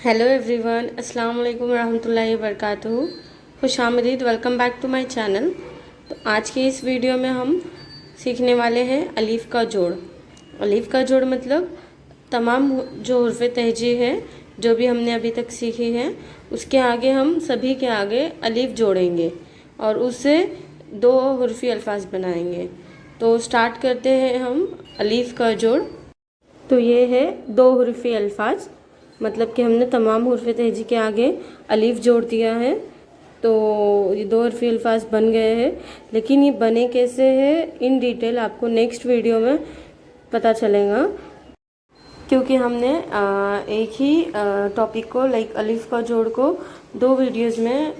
Hello everyone, अस्सलाम वालेकुम रहमतुल्लाहि वबरकातुहू। खुश आमदीद, welcome back to my channel. तो आज के इस वीडियो में हम सीखने वाले हैं अलीफ़ का जोड़। अलीफ़ का जोड़ मतलब तमाम जो हुर्फ़े तहजी है जो भी हमने अभी तक सीखी है उसके आगे हम सभी के आगे अलीफ़ जोड़ेंगे और उससे दो हुर्फ़ी अल्फाज बनाएंगे। तो स्टार्ट करते हैं हम अलीफ़ का जोड़। तो ये है दो हुर्फ़ी अल्फाज, मतलब कि हमने तमाम हुर्फ़े तहजी के आगे अलीफ़ जोड़ दिया है। तो ये दो हुर्फ़ी अल्फाज बन गए हैं, लेकिन ये बने कैसे हैं इन डिटेल आपको नेक्स्ट वीडियो में पता चलेगा, क्योंकि हमने एक ही टॉपिक को लाइक अलीफ़ का जोड़ को दो वीडियोज़ में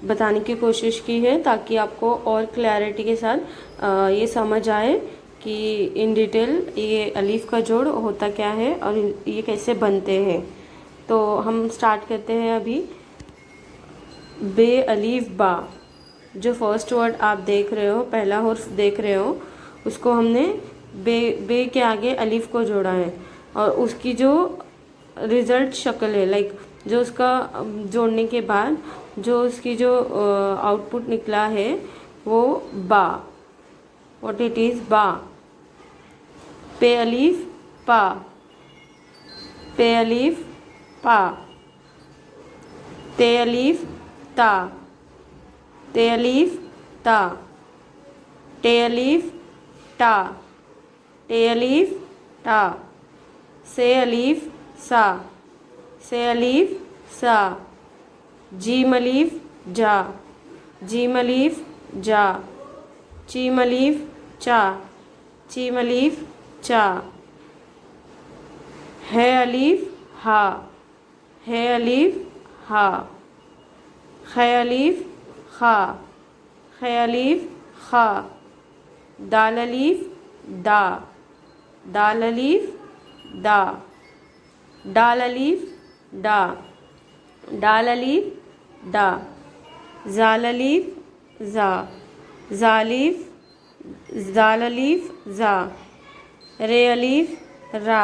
बताने की कोशिश की है, ताकि आपको और क्लैरिटी के साथ ये समझ आए कि इन डिटेल ये अलीफ़ का जोड़ होता क्या है और ये कैसे बनते हैं। तो हम स्टार्ट करते हैं अभी। बे अलीफ़ बा, जो फर्स्ट वर्ड आप देख रहे हो, पहला हुर्फ देख रहे हो, उसको हमने बे के आगे अलीफ़ को जोड़ा है और उसकी जो रिज़ल्ट शक्ल है, लाइक जो उसका जोड़ने के बाद जो उसकी जो आउटपुट निकला है वो बा, व्हाट इट इज़ बा। पे अलीफ पा, पे अलीफ पा, ते अलीफ ता, ते अलीफ ता, टे अलीफ टा, टे अलीफ टा, से अलीफ सा, से अलीफ सा, जीम अलीफ जा, जीम अलीफ जा, चीम अलीफ चा, चीम अलीफ चा, है अलीफ हा, है अलीफ हा, खे अलीफ खा, खे अलीफ खा, दाल अलीफ दा, दाल अलीफ दा, डाल अलीफ डा, डाल अलीफ डा, जाल अलीफ जा, जालीफ जाल अलीफ जा, रे अलीफ रा,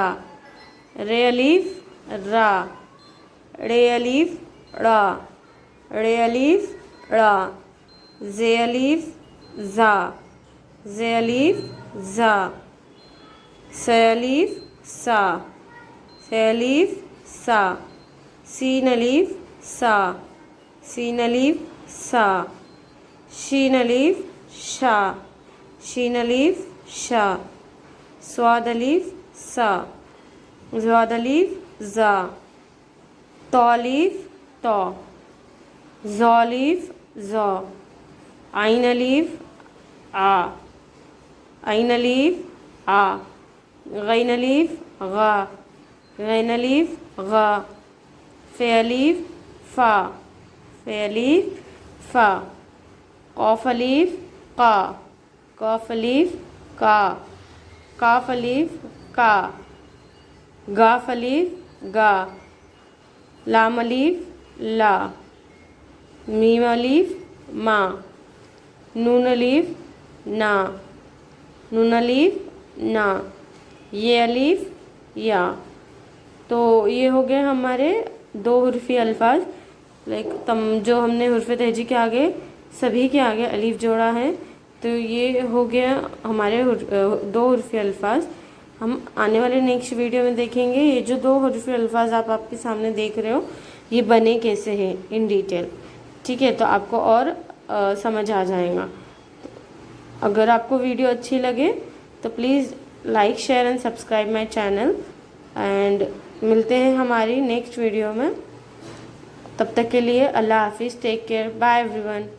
रे अलीफ रा, रे अलीफ रा, रे अलीफ रा, जे अलीफ जा, जे अलीफ जा, से अलीफ सा, से अलीफ सा, सीन अलीफ सा, सीन अलीफ सा, शीन अलीफ शा, शीन अलीफ शा, स्वाद अलीफ सा, ज़ाद अलीफ ज़ा, तो अलीफ तो, ज़ो अलीफ ज़ो, आइन अलीफ आ, आइन अलीफ आ, गैन अलीफ गा, गैन अलीफ गा, फे अलीफ फ़ा, फे अलीफ फ़ा, कौफ अलीफ का, कौफ अलीफ का, काफ अलीफ का, गाफ अलीफ गा, लाम अलीफ ला, मीम अलीफ मा, नून अलीफ ना, नून अलीफ ना, ये अलीफ या। तो ये हो गए हमारे दो हुर्फ़ी अल्फाज, लाइक जो हमने हुर्फ़े तहजी के आगे सभी के आगे अलीफ़ जोड़ा है। तो ये हो गया हमारे दो हुर्फ़ी अल्फाज। हम आने वाले नेक्स्ट वीडियो में देखेंगे ये जो दो हुर्फ़ी अल्फाज आप आपके सामने देख रहे हो ये बने कैसे हैं इन डिटेल, ठीक है। तो आपको और समझ आ जाएगा। अगर आपको वीडियो अच्छी लगे तो please like share and subscribe my channel, and मिलते हैं हमारी नेक्स्ट वीडियो में। तब तक के लिए अल्लाह हाफिज़, टेक केयर, बाय एवरीवन।